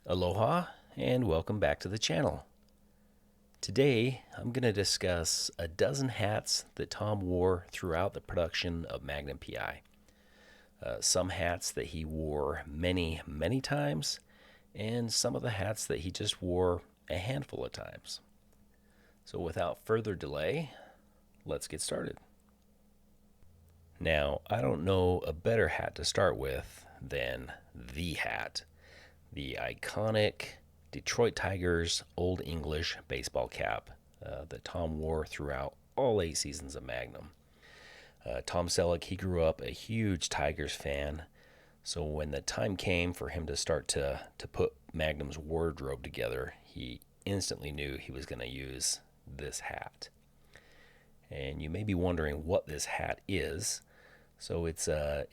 Aloha and welcome back to the channel. Today I'm going to discuss a dozen hats that Tom wore throughout the production of Magnum PI. Some hats that he wore many, many times, and some of the hats that he just wore a handful of times. So without further delay, let's get started. Now, I don't know a better hat to start with than the hat. The iconic Detroit Tigers Old English baseball cap that Tom wore throughout all 8 seasons of Magnum. Tom Selleck, he grew up a huge Tigers fan, so when the time came for him to start to put Magnum's wardrobe together, he instantly knew he was going to use this hat. And you may be wondering what this hat is. So it's a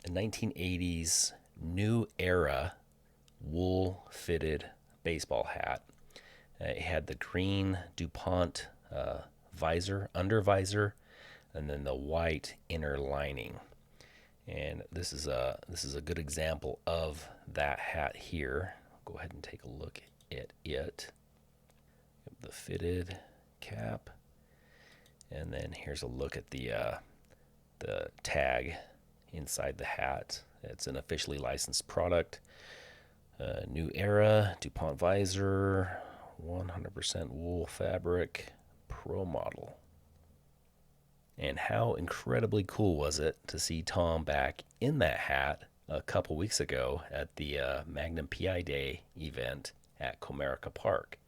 1980s new era wool fitted baseball hat. It had the green DuPont under visor, and then the white inner lining. And this is a good example of that hat here. I'll go ahead and take a look at it. The fitted cap, and then here's a look at the tag inside the hat. It's an officially licensed product. New era, DuPont visor, 100% wool fabric, pro model. And how incredibly cool was it to see Tom back in that hat a couple weeks ago at the Magnum PI Day event at Comerica Park.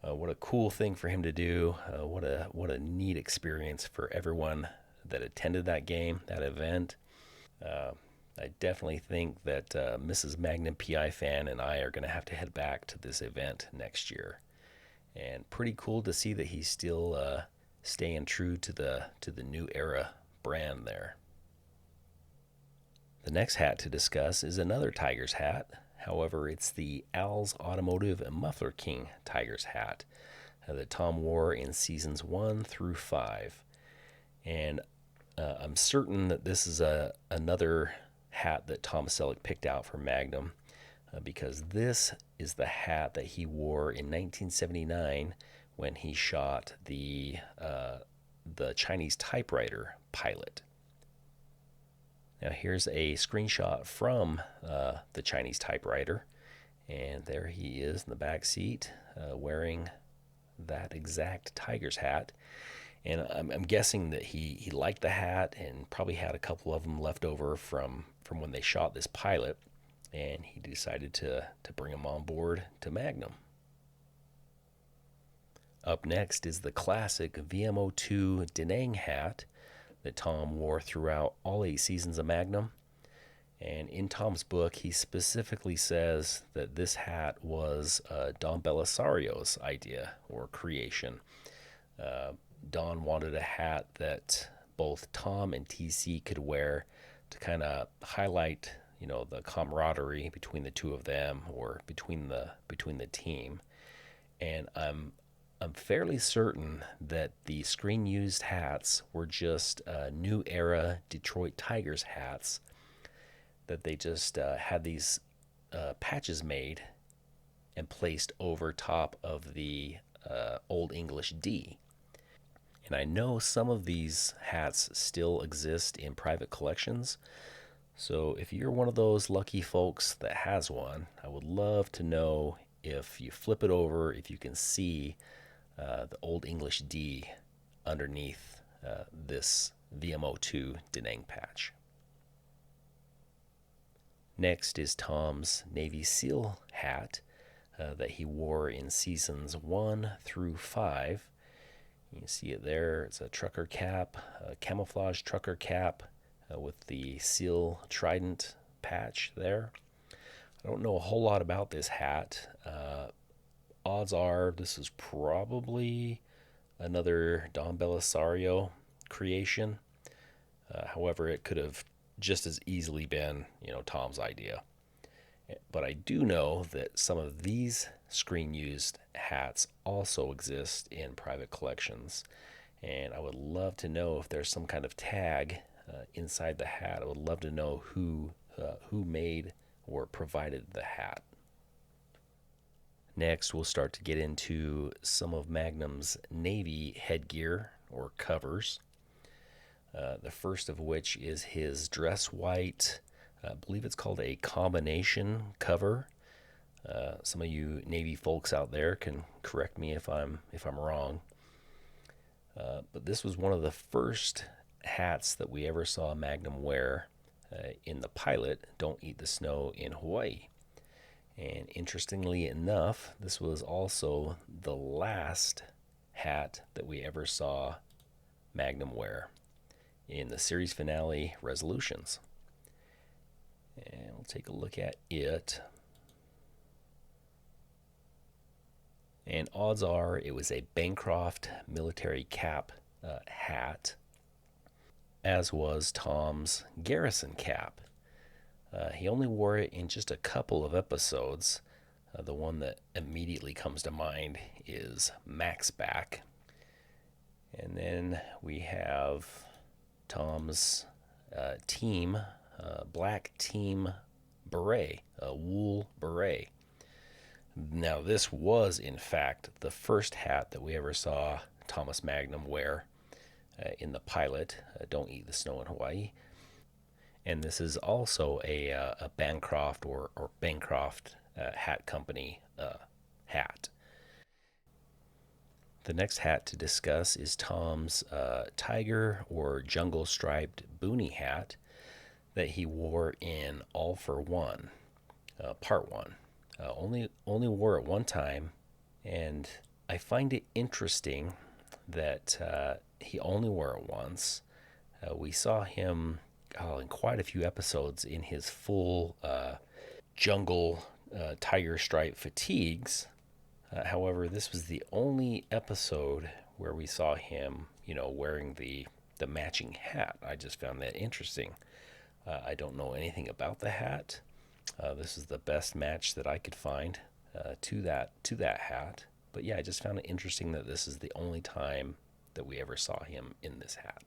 What a cool thing for him to do. What a neat experience for everyone that attended that game, that event. I definitely think that Mrs. Magnum PI fan and I are going to have to head back to this event next year. And pretty cool to see that he's still staying true to the new era brand there. The next hat to discuss is another Tigers hat. However, it's the Al's Automotive and Muffler King Tigers hat that Tom wore in seasons 1 through 5. And I'm certain that this is another hat that Tom Selleck picked out for Magnum because this is the hat that he wore in 1979 when he shot the Chinese typewriter pilot. Now here's a screenshot from the Chinese typewriter, and there he is in the back seat wearing that exact Tigers hat. And I'm guessing that he liked the hat and probably had a couple of them left over from when they shot this pilot, and he decided to bring them on board to Magnum. Up next is the classic VMO2 Da Nang hat that Tom wore throughout all 8 seasons of Magnum. And in Tom's book, he specifically says that this hat was Don Bellisario's idea or creation. Don wanted a hat that both Tom and TC could wear to kind of highlight, the camaraderie between the two of them or between the team. And I'm fairly certain that the screen used hats were just new era Detroit Tigers hats that they just had these patches made and placed over top of the Old English D. And I know some of these hats still exist in private collections. So if you're one of those lucky folks that has one, I would love to know if you flip it over, if you can see the Old English D underneath this VMO2 Da Nang patch. Next is Tom's Navy SEAL hat that he wore in seasons 1 through 5. You can see it there. It's a trucker cap, a camouflage trucker cap with the SEAL Trident patch there. I don't know a whole lot about this hat. Odds are this is probably another Don Bellisario creation. However, it could have just as easily been, Tom's idea. But I do know that some of these screen used hats also exist in private collections, and I would love to know if there's some kind of tag inside the hat. I would love to know who made or provided the hat. Next, we'll start to get into some of Magnum's Navy headgear or covers. The first of which is his dress white, I believe it's called a combination cover. Some of you Navy folks out there can correct me if I'm wrong. But this was one of the first hats that we ever saw Magnum wear in the pilot Don't Eat the Snow in Hawaii. And interestingly enough, this was also the last hat that we ever saw Magnum wear in the series finale Resolutions. And we'll take a look at it. And odds are it was a Bancroft military cap hat, as was Tom's Garrison cap. He only wore it in just a couple of episodes. The one that immediately comes to mind is Mac's back. And then we have Tom's team, black team beret, a wool beret. Now, this was, in fact, the first hat that we ever saw Thomas Magnum wear in the pilot, Don't Eat the Snow in Hawaii. And this is also a Bancroft or Bancroft hat company hat. The next hat to discuss is Tom's tiger or jungle striped boonie hat that he wore in All for One, Part 1. Only wore it one time, and I find it interesting that he only wore it once. We saw him in quite a few episodes in his full jungle tiger stripe fatigues. However, this was the only episode where we saw him, wearing the matching hat. I just found that interesting. I don't know anything about the hat. This is the best match that I could find to that hat. But yeah, I just found it interesting that this is the only time that we ever saw him in this hat.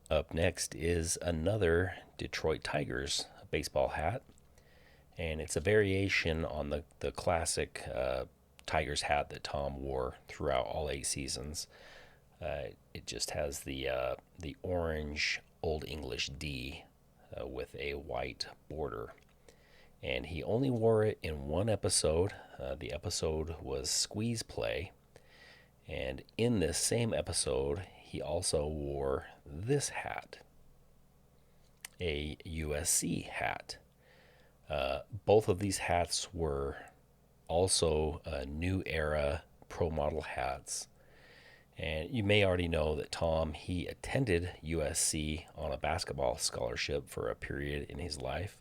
Up next is another Detroit Tigers baseball hat, and it's a variation on the classic Tigers hat that Tom wore throughout all 8 seasons. It just has the orange Old English D with a white border. And he only wore it in one episode. The episode was Squeeze Play. And in this same episode, he also wore this hat, a USC hat. Both of these hats were also new era pro model hats. And you may already know that Tom, he attended USC on a basketball scholarship for a period in his life.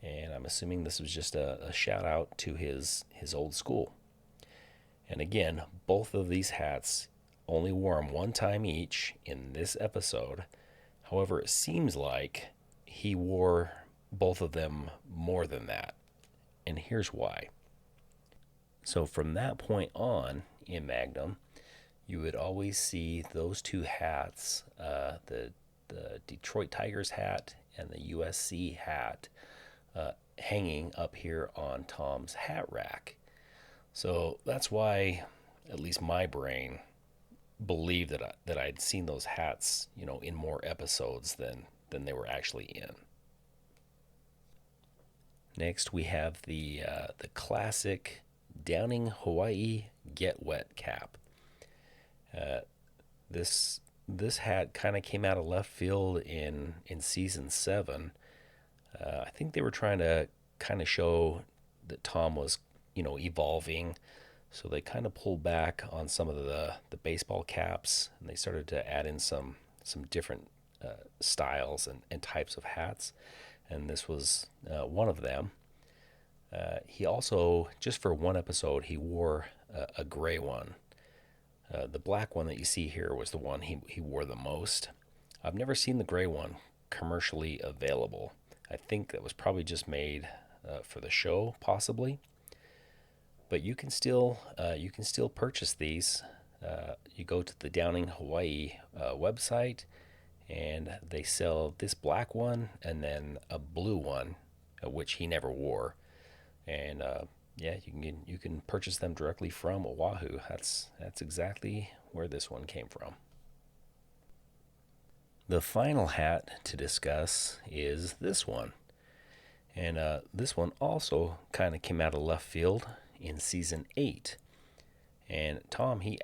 And I'm assuming this was just a shout out to his old school. And again, both of these hats only wore them one time each in this episode. However, it seems like he wore both of them more than that. And here's why. So from that point on in Magnum, you would always see those two hats, the Detroit Tigers hat and the USC hat, hanging up here on Tom's hat rack. So that's why, at least my brain, believed that I'd seen those hats, in more episodes than they were actually in. Next, we have the classic Downing Hawaii Get Wet cap. This hat kind of came out of left field in season 7. I think they were trying to kind of show that Tom was, evolving. So they kind of pulled back on some of the baseball caps, and they started to add in some different styles and types of hats. And this was one of them. He also, just for one episode, he wore a gray one. The black one that you see here was the one he wore the most. I've never seen the gray one commercially available. I think that was probably just made for the show, possibly. But you can still purchase these. You go to the Downing Hawaii website, and they sell this black one and then a blue one, which he never wore. And yeah, you can purchase them directly from Oahu. That's exactly where this one came from. The final hat to discuss is this one. And this one also kind of came out of left field in season 8. And Tom, he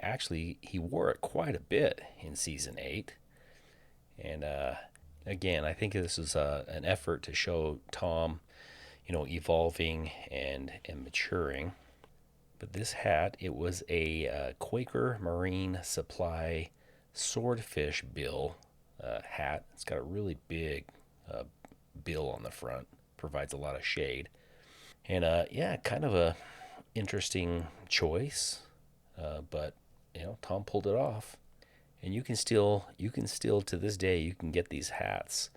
wore it quite a bit in season 8. And again, I think this is an effort to show Tom, evolving and maturing. But this hat, it was a Quaker Marine Supply swordfish bill hat. It's got a really big uh, bill on the front, provides a lot of shade, and yeah, kind of a interesting choice. But Tom pulled it off, and you can still to this day you can get these hats.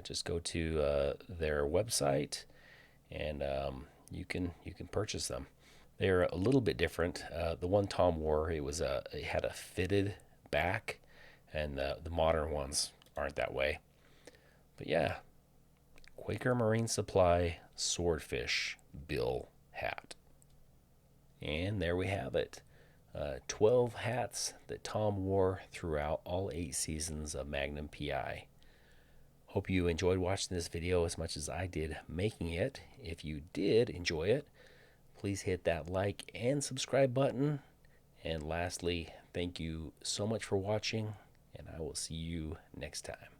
Just go to their website, and you can purchase them. They're a little bit different. The one Tom wore, it had a fitted back, and the modern ones aren't that way. But yeah, Quaker Marine Supply Swordfish Bill hat. And there we have it. 12 hats that Tom wore throughout all 8 seasons of Magnum PI. Hope you enjoyed watching this video as much as I did making it. If you did enjoy it, please hit that like and subscribe button. And lastly, thank you so much for watching, and I will see you next time.